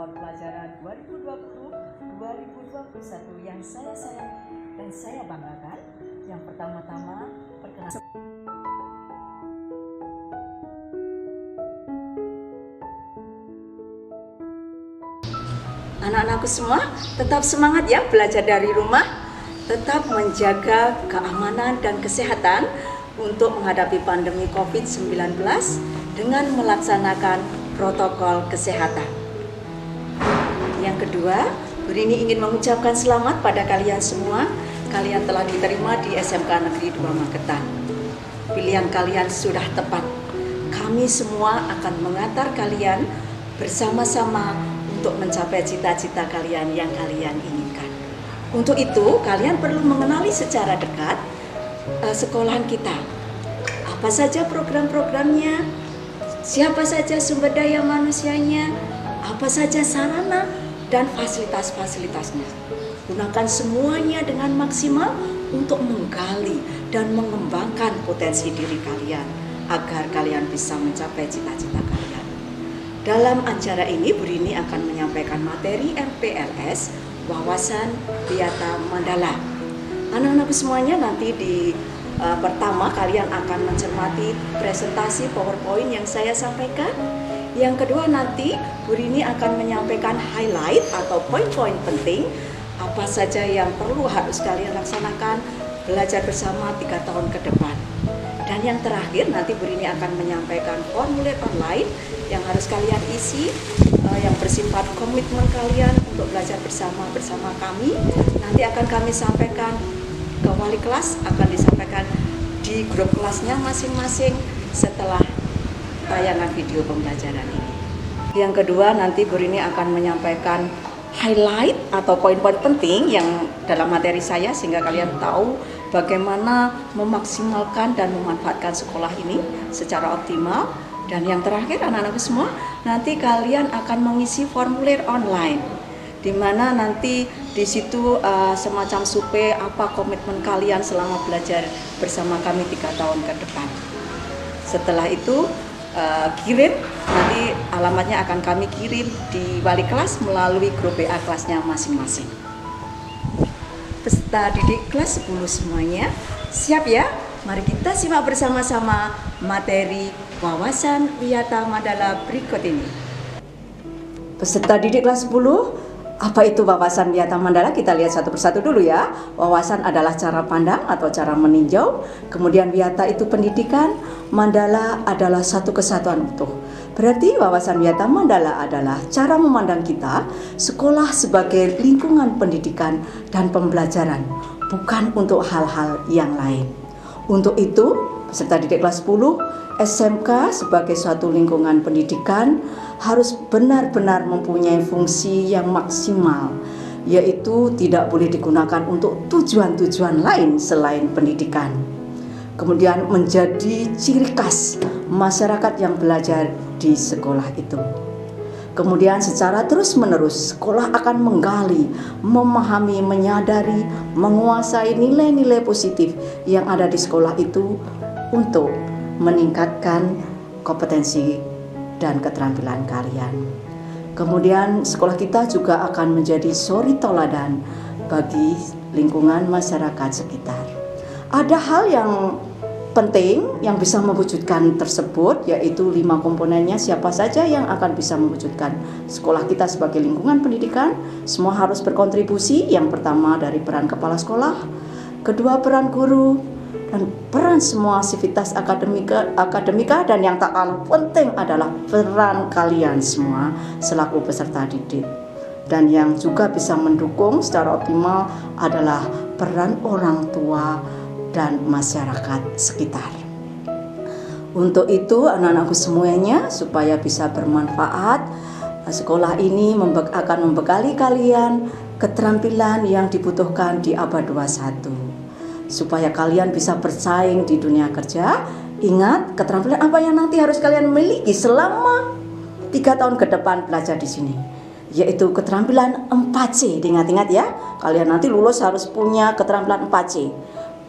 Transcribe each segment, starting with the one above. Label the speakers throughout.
Speaker 1: tahun pelajaran 2020-2021 yang saya sayang dan saya banggakan. Yang pertama-tama, perkenalkan. Anak-anakku semua, tetap semangat ya belajar dari rumah, tetap menjaga keamanan dan kesehatan untuk menghadapi pandemi COVID-19 dengan melaksanakan protokol kesehatan. Yang kedua, Bu Rini ingin mengucapkan selamat pada kalian semua. Kalian telah diterima di SMK Negeri 2 Magetan. Pilihan kalian sudah tepat. Kami semua akan mengantar kalian bersama-sama untuk mencapai cita-cita kalian yang kalian inginkan. Untuk itu, kalian perlu mengenali secara dekat sekolahan kita. Apa saja program-programnya, siapa saja sumber daya manusianya, apa saja sarana dan fasilitas-fasilitasnya. Gunakan semuanya dengan maksimal untuk menggali dan mengembangkan potensi diri kalian agar kalian bisa mencapai cita-cita kalian. Dalam acara ini, Bu Rini akan menyampaikan materi MPLS Wawasan Wiyata Mandala. Anak-anak semuanya nanti di pertama kalian akan mencermati presentasi PowerPoint yang saya sampaikan. Yang kedua nanti Bu Rini akan menyampaikan highlight atau poin-poin penting apa saja yang perlu harus kalian laksanakan belajar bersama 3 tahun ke depan. Dan yang terakhir nanti Bu Rini akan menyampaikan formulir online yang harus kalian isi yang bersifat komitmen kalian untuk belajar bersama kami. Nanti akan kami sampaikan ke wali kelas, akan disampaikan di grup kelasnya masing-masing setelah tayangan video pembelajaran ini. Yang kedua nanti Bu Rini akan menyampaikan highlight atau poin-poin penting yang dalam materi saya sehingga kalian tahu bagaimana memaksimalkan dan memanfaatkan sekolah ini secara optimal. Dan yang terakhir anak-anak semua, nanti kalian akan mengisi formulir online, di mana nanti di situ semacam survei apa komitmen kalian selama belajar bersama kami 3 tahun ke depan. Setelah itu kirim, nanti alamatnya akan kami kirim di wali kelas melalui grup WA kelasnya masing-masing. Peserta didik kelas 10 semuanya, siap ya? Mari kita simak bersama-sama materi Wawasan Wiyata Mandala berikut ini. Peserta didik kelas 10, apa itu wawasan wiyata mandala? Kita lihat satu persatu dulu ya. Wawasan adalah cara pandang atau cara meninjau. Kemudian wiyata itu pendidikan, mandala adalah satu kesatuan utuh. Berarti wawasan wiyata mandala adalah cara memandang kita sekolah sebagai lingkungan pendidikan dan pembelajaran, bukan untuk hal-hal yang lain. Untuk itu, peserta didik kelas 10, SMK sebagai suatu lingkungan pendidikan harus benar-benar mempunyai fungsi yang maksimal, yaitu tidak boleh digunakan untuk tujuan-tujuan lain selain pendidikan. Kemudian menjadi ciri khas masyarakat yang belajar di sekolah itu. Kemudian secara terus-menerus sekolah akan menggali, memahami, menyadari, menguasai nilai-nilai positif yang ada di sekolah itu untuk meningkatkan kompetensi dan keterampilan kalian. Kemudian sekolah kita juga akan menjadi suri toladan bagi lingkungan masyarakat sekitar. Ada hal yang penting yang bisa mewujudkan tersebut, yaitu 5 komponennya. Siapa saja yang akan bisa mewujudkan sekolah kita sebagai lingkungan pendidikan? Semua harus berkontribusi. Yang pertama dari peran kepala sekolah, kedua peran guru, dan peran semua sivitas akademika, dan yang tak kalah penting adalah peran kalian semua selaku peserta didik. Dan yang juga bisa mendukung secara optimal adalah peran orang tua dan masyarakat sekitar. Untuk itu anak-anakku semuanya, supaya bisa bermanfaat, sekolah ini akan membekali kalian keterampilan yang dibutuhkan di abad 21. Supaya kalian bisa bersaing di dunia kerja. Ingat, keterampilan apa yang nanti harus kalian miliki selama 3 tahun ke depan belajar di sini, yaitu keterampilan 4C. Diingat-ingat ya, kalian nanti lulus harus punya keterampilan 4C.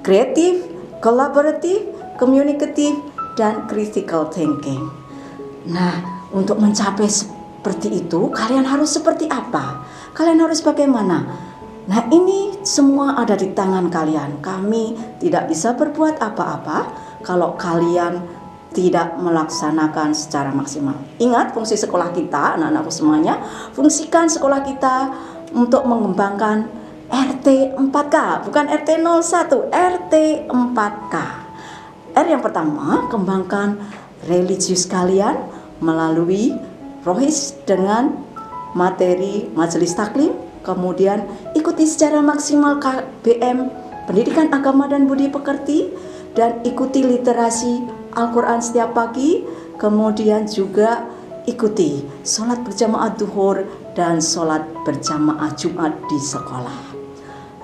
Speaker 1: Kreatif, kolaboratif, komunikatif, dan critical thinking. Nah, untuk mencapai seperti itu, kalian harus seperti apa? Kalian harus bagaimana? Nah, ini semua ada di tangan kalian. Kami tidak bisa berbuat apa-apa kalau kalian tidak melaksanakan secara maksimal. Ingat, fungsi sekolah kita, anak-anakku semuanya, fungsikan sekolah kita untuk mengembangkan RT 4K, bukan RT 01, RT 4K. R yang pertama, kembangkan religius kalian melalui rohis dengan materi majelis taklim, kemudian ikuti secara maksimal KBM, pendidikan agama dan budi pekerti, dan ikuti literasi Al-Quran setiap pagi, kemudian juga ikuti sholat berjamaah duhur dan sholat berjamaah Jumat di sekolah.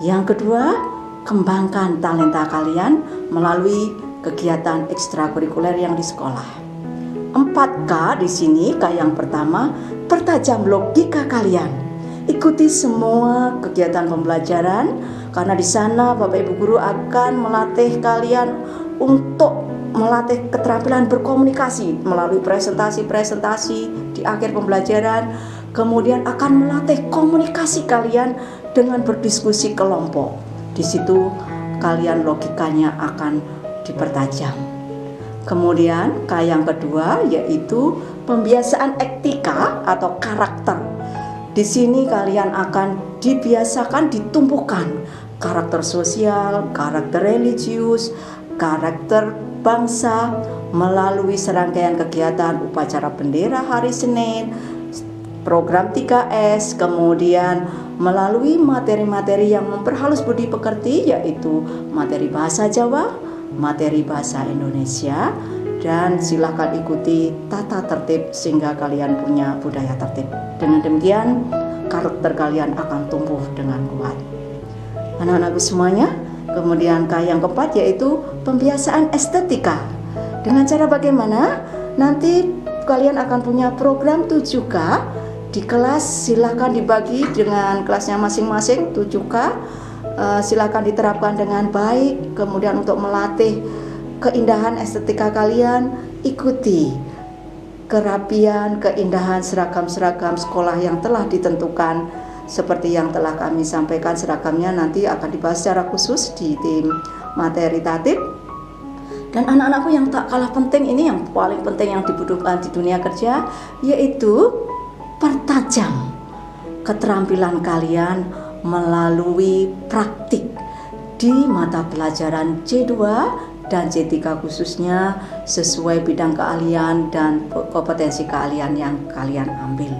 Speaker 1: Yang kedua, kembangkan talenta kalian melalui kegiatan ekstrakurikuler yang di sekolah. 4K di sini, K yang pertama, pertajam logika kalian. Ikuti semua kegiatan pembelajaran, karena di sana Bapak Ibu Guru akan melatih kalian untuk melatih keterampilan berkomunikasi melalui presentasi-presentasi di akhir pembelajaran, kemudian akan melatih komunikasi kalian dengan berdiskusi kelompok. Di situ kalian logikanya akan dipertajam. Kemudian K yang kedua yaitu pembiasaan etika atau karakter. Di sini kalian akan dibiasakan ditumbuhkan karakter sosial, karakter religius, karakter bangsa melalui serangkaian kegiatan upacara bendera hari Senin, program 3S, kemudian melalui materi-materi yang memperhalus budi pekerti yaitu materi bahasa Jawa, materi bahasa Indonesia, dan silakan ikuti tata tertib sehingga kalian punya budaya tertib. Dengan demikian karakter kalian akan tumbuh dengan kuat. Anak-anakku semuanya, kemudian K yang keempat yaitu pembiasaan estetika. Dengan cara bagaimana? Nanti kalian akan punya program 7K di kelas, silakan dibagi dengan kelasnya masing-masing 7K. Silakan diterapkan dengan baik. Kemudian untuk melatih keindahan estetika kalian, ikuti kerapian, keindahan seragam-seragam sekolah yang telah ditentukan. Seperti yang telah kami sampaikan, seragamnya nanti akan dibahas secara khusus di tim materi tatib. Dan anak-anakku yang tak kalah penting, ini yang paling penting yang dibutuhkan di dunia kerja, yaitu pertajam keterampilan kalian melalui praktik di mata pelajaran C2 dan C3 khususnya sesuai bidang keahlian dan kompetensi keahlian yang kalian ambil.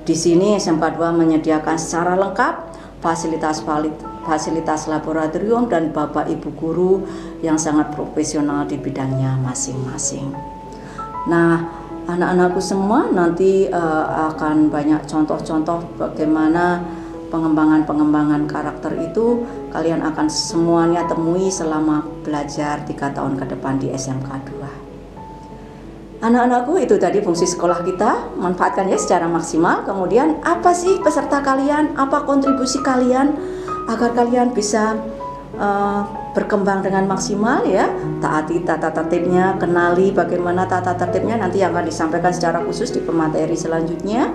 Speaker 1: Di sini SMK 2 menyediakan secara lengkap fasilitas laboratorium dan Bapak Ibu guru yang sangat profesional di bidangnya masing-masing. Nah, anak-anakku semua nanti akan banyak contoh-contoh bagaimana pengembangan karakter itu kalian akan semuanya temui selama belajar 3 tahun ke depan di SMK 2. Anak-anakku, itu tadi fungsi sekolah kita, manfaatkan ya secara maksimal. Kemudian apa sih peserta kalian, apa kontribusi kalian agar kalian bisa berkembang dengan maksimal ya. Taati tata tertibnya, kenali bagaimana tata tertibnya, nanti yang akan disampaikan secara khusus di pemateri selanjutnya.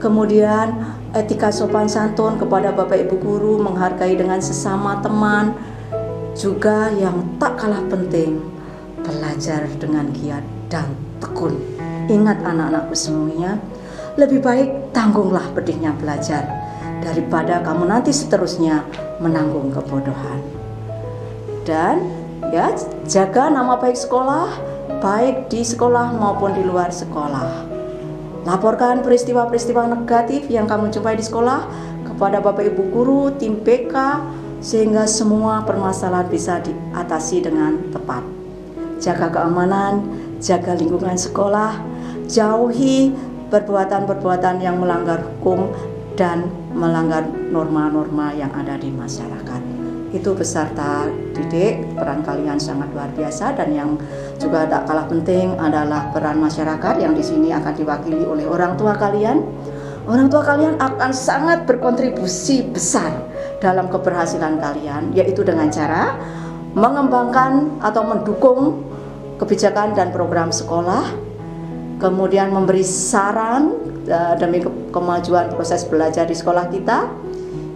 Speaker 1: Kemudian etika sopan santun kepada Bapak Ibu guru, menghargai dengan sesama teman. Juga yang tak kalah penting, belajar dengan giat dan tekun. Ingat anak-anakku semuanya, lebih baik tanggunglah pedihnya belajar daripada kamu nanti seterusnya menanggung kebodohan. Dan ya, jaga nama baik sekolah, baik di sekolah maupun di luar sekolah. Laporkan peristiwa-peristiwa negatif yang kamu jumpai di sekolah kepada Bapak Ibu guru, tim BK, sehingga semua permasalahan bisa diatasi dengan tepat. Jaga keamanan, jaga lingkungan sekolah, jauhi perbuatan-perbuatan yang melanggar hukum dan melanggar norma-norma yang ada di masyarakat. Itu beserta didik, peran kalian sangat luar biasa, dan yang juga tak kalah penting adalah peran masyarakat yang di sini akan diwakili oleh orang tua kalian. Orang tua kalian akan sangat berkontribusi besar dalam keberhasilan kalian, yaitu dengan cara mengembangkan atau mendukung kebijakan dan program sekolah, kemudian memberi saran demi kemajuan proses belajar di sekolah kita,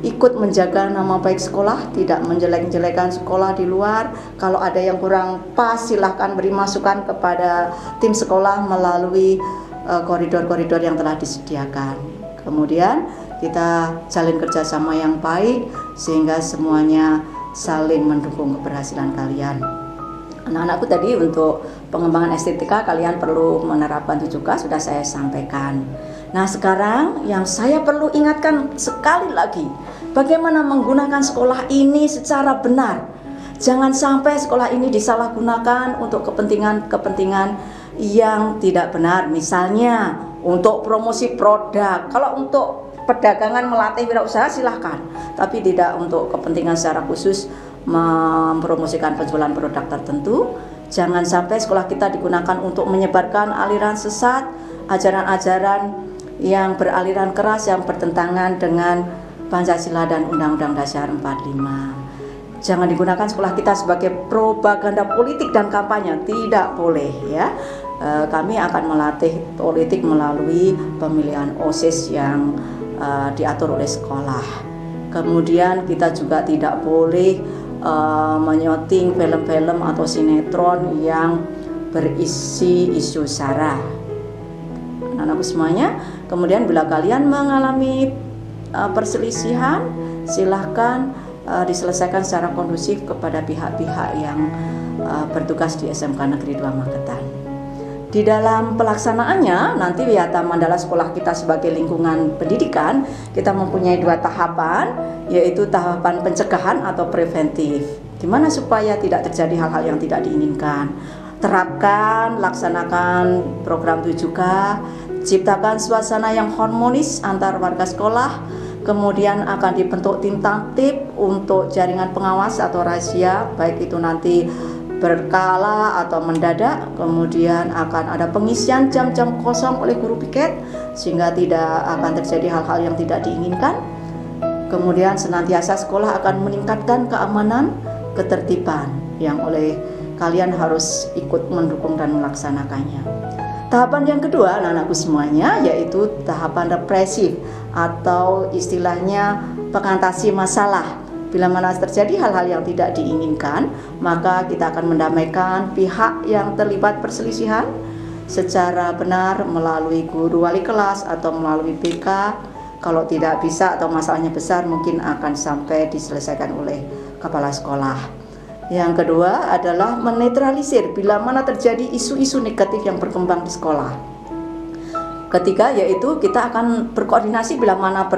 Speaker 1: ikut menjaga nama baik sekolah, tidak menjelek-jelekan sekolah di luar. Kalau ada yang kurang pas, silahkan beri masukan kepada tim sekolah melalui koridor-koridor yang telah disediakan. Kemudian kita jalin kerjasama yang baik sehingga semuanya saling mendukung keberhasilan kalian. Anak-anakku tadi untuk pengembangan estetika kalian perlu menerapkan 7K, sudah saya sampaikan. Nah sekarang yang saya perlu ingatkan sekali lagi, bagaimana menggunakan sekolah ini secara benar. Jangan sampai sekolah ini disalahgunakan untuk kepentingan-kepentingan yang tidak benar. Misalnya untuk promosi produk. Kalau untuk perdagangan melatih wirausaha silahkan, tapi tidak untuk kepentingan secara khusus mempromosikan penjualan produk tertentu. Jangan sampai sekolah kita digunakan untuk menyebarkan aliran sesat, ajaran-ajaran yang beraliran keras yang bertentangan dengan Pancasila dan Undang-Undang Dasar 45. Jangan digunakan sekolah kita sebagai propaganda politik dan kampanye, tidak boleh ya. Kami akan melatih politik melalui pemilihan OSIS yang diatur oleh sekolah. Kemudian kita juga tidak boleh menyoting film-film atau sinetron yang berisi isu sara. Anak-anakku semuanya, kemudian bila kalian mengalami perselisihan, silahkan diselesaikan secara kondusif kepada pihak-pihak yang bertugas di SMK Negeri 2 Magetan. Di dalam pelaksanaannya, nanti Wiyata Mandala sekolah kita sebagai lingkungan pendidikan, kita mempunyai 2 tahapan, yaitu tahapan pencegahan atau preventif. Gimana supaya tidak terjadi hal-hal yang tidak diinginkan? Terapkan, laksanakan program 7K, ciptakan suasana yang harmonis antar warga sekolah, kemudian akan dibentuk tim tatip untuk jaringan pengawas atau razia, baik itu nanti berkala atau mendadak. Kemudian akan ada pengisian jam-jam kosong oleh guru piket sehingga tidak akan terjadi hal-hal yang tidak diinginkan. Kemudian senantiasa sekolah akan meningkatkan keamanan, ketertiban yang oleh kalian harus ikut mendukung dan melaksanakannya. Tahapan yang kedua, anak-anakku semuanya, yaitu tahapan represif atau istilahnya pengatasi masalah. Bila mana terjadi hal-hal yang tidak diinginkan, maka kita akan mendamaikan pihak yang terlibat perselisihan secara benar melalui guru wali kelas atau melalui BK. Kalau tidak bisa atau masalahnya besar, mungkin akan sampai diselesaikan oleh kepala sekolah. Yang kedua adalah menetralisir bila mana terjadi isu-isu negatif yang berkembang di sekolah. Ketiga yaitu kita akan berkoordinasi bila mana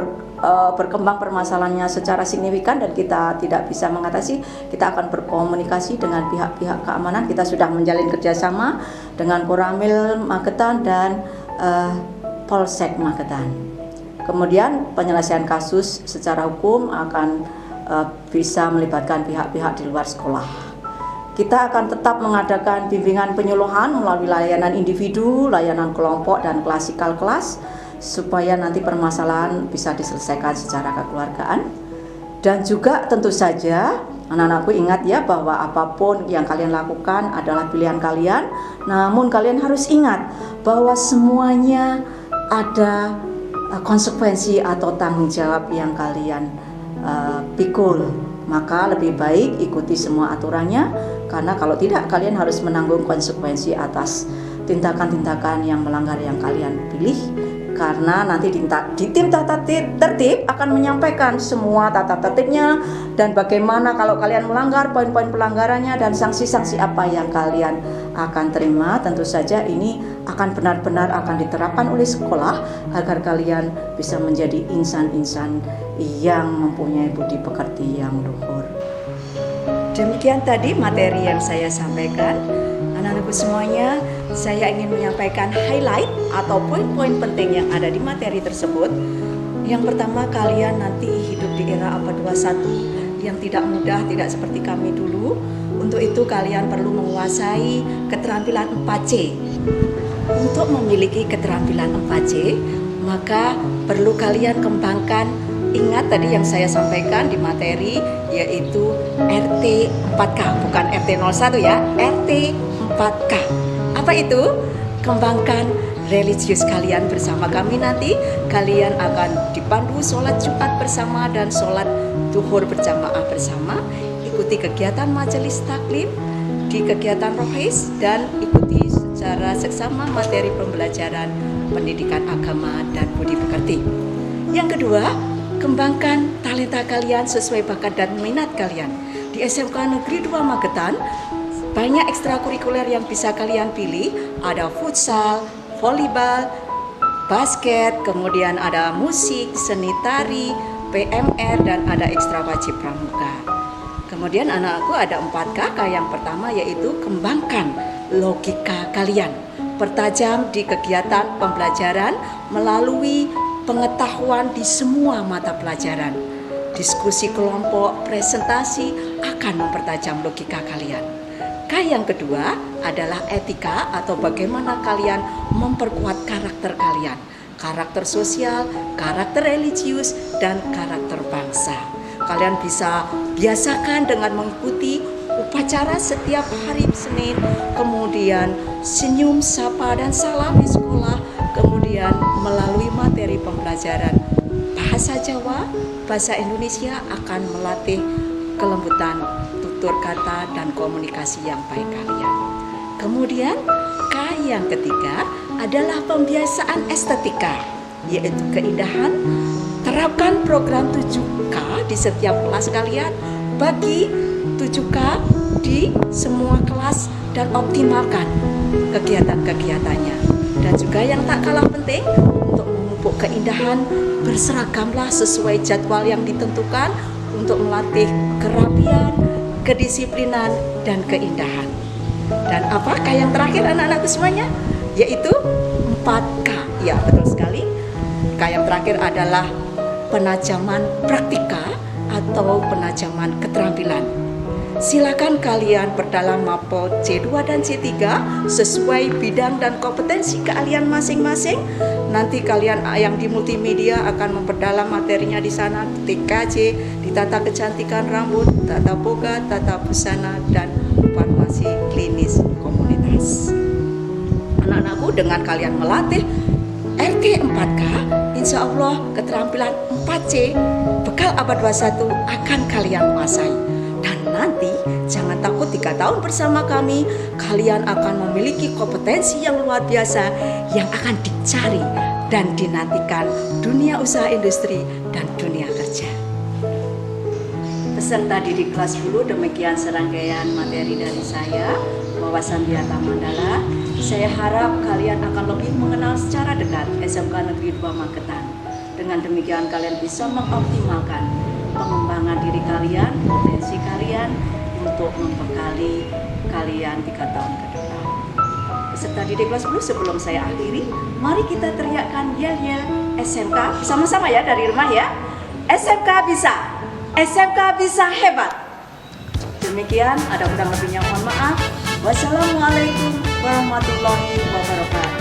Speaker 1: berkembang permasalahannya secara signifikan dan kita tidak bisa mengatasi, kita akan berkomunikasi dengan pihak-pihak keamanan. Kita sudah menjalin kerjasama dengan Koramil Magetan dan Polsek Magetan. Kemudian penyelesaian kasus secara hukum akan bisa melibatkan pihak-pihak di luar sekolah. Kita akan tetap mengadakan bimbingan penyuluhan melalui layanan individu, layanan kelompok, dan klasikal kelas supaya nanti permasalahan bisa diselesaikan secara kekeluargaan. Dan juga tentu saja anak-anakku ingat ya bahwa apapun yang kalian lakukan adalah pilihan kalian, namun kalian harus ingat bahwa semuanya ada konsekuensi atau tanggung jawab yang kalian pikul. Maka lebih baik ikuti semua aturannya, karena kalau tidak kalian harus menanggung konsekuensi atas tindakan-tindakan yang melanggar yang kalian pilih. Karena nanti di tim tata tertib akan menyampaikan semua tata tertibnya dan bagaimana kalau kalian melanggar, poin-poin pelanggarannya dan sanksi-sanksi apa yang kalian akan terima. Tentu saja ini akan benar-benar akan diterapkan oleh sekolah agar kalian bisa menjadi insan-insan yang mempunyai budi pekerti yang luhur. Demikian tadi materi yang saya sampaikan. Anak-anakku semuanya, saya ingin menyampaikan highlight atau poin-poin penting yang ada di materi tersebut. Yang pertama, kalian nanti hidup di era abad 21 yang tidak mudah, tidak seperti kami dulu. Untuk itu kalian perlu menguasai keterampilan 4C. Untuk memiliki keterampilan 4C, maka perlu kalian kembangkan. Ingat tadi yang saya sampaikan di materi, yaitu RT 4K, bukan RT 01 ya, RT 4K. Apa itu? Kembangkan religius kalian bersama kami nanti. Kalian akan dipandu sholat Jumat bersama dan sholat duhur berjamaah bersama. Ikuti kegiatan majelis taklim di kegiatan rohis dan ikuti secara seksama materi pembelajaran pendidikan agama dan budi pekerti. Yang kedua, kembangkan talenta kalian sesuai bakat dan minat kalian. Di SMK Negeri 2 Magetan, banyak ekstrakurikuler yang bisa kalian pilih. Ada futsal, volleyball, basket, kemudian ada musik, seni tari, PMR, dan ada ekstra wajib pramuka. Kemudian anakku ada 4 KK. Yang pertama yaitu kembangkan logika kalian. Pertajam di kegiatan pembelajaran melalui pengetahuan di semua mata pelajaran. Diskusi kelompok, presentasi akan mempertajam logika kalian. Yang kedua adalah etika atau bagaimana kalian memperkuat karakter kalian. Karakter sosial, karakter religius, dan karakter bangsa. Kalian bisa biasakan dengan mengikuti upacara setiap hari Senin, kemudian senyum, sapa, dan salam di sekolah, kemudian melalui materi pembelajaran bahasa Jawa, bahasa Indonesia akan melatih kelembutan tutur kata dan komunikasi yang baik kalian. Kemudian yang ketiga adalah pembiasaan estetika, yaitu keindahan. Terapkan program 7K di setiap kelas kalian, bagi 7K di semua kelas dan optimalkan kegiatan-kegiatannya. Dan juga yang tak kalah penting, untuk memupuk keindahan, berseragamlah sesuai jadwal yang ditentukan untuk melatih kerapian, kedisiplinan, dan keindahan. Dan apakah yang terakhir anak-anakku semuanya? Yaitu 4K. Ya, betul sekali. Yang terakhir adalah penajaman praktika atau penajaman keterampilan. Silakan kalian perdalam mapel C2 dan C3 sesuai bidang dan kompetensi keahlian masing-masing. Nanti kalian yang di multimedia akan memperdalam materinya di sana, TKJ, di tata kecantikan rambut, tata boga, tata busana, dan farmasi klinis komunitas. Anak-anakku, dengan kalian melatih RT 4K, insya Allah keterampilan 4C bekal abad 21 akan kalian kuasai. Dan nanti jangan takut, 3 tahun bersama kami, kalian akan memiliki kompetensi yang luar biasa yang akan dicari dan dinantikan dunia usaha industri dan dunia kerja. Peserta didik kelas 10, demikian serangkaian materi dari saya, Wawasan Wiyata Mandala. Saya harap kalian akan lebih mengenal secara dekat SMK Negeri 2 Magetan. Dengan demikian kalian bisa mengoptimalkan pengembangan diri kalian, potensi kalian untuk membekali kalian 3 tahun ke depan. Peserta didik kelas 10, sebelum saya akhiri, mari kita teriakkan yel-yel SMK bersama-sama ya dari rumah ya. SMK bisa, SMK bisa hebat. Demikian, ada kurang lebihnya mohon maaf. Wassalamualaikum warahmatullahi wabarakatuh.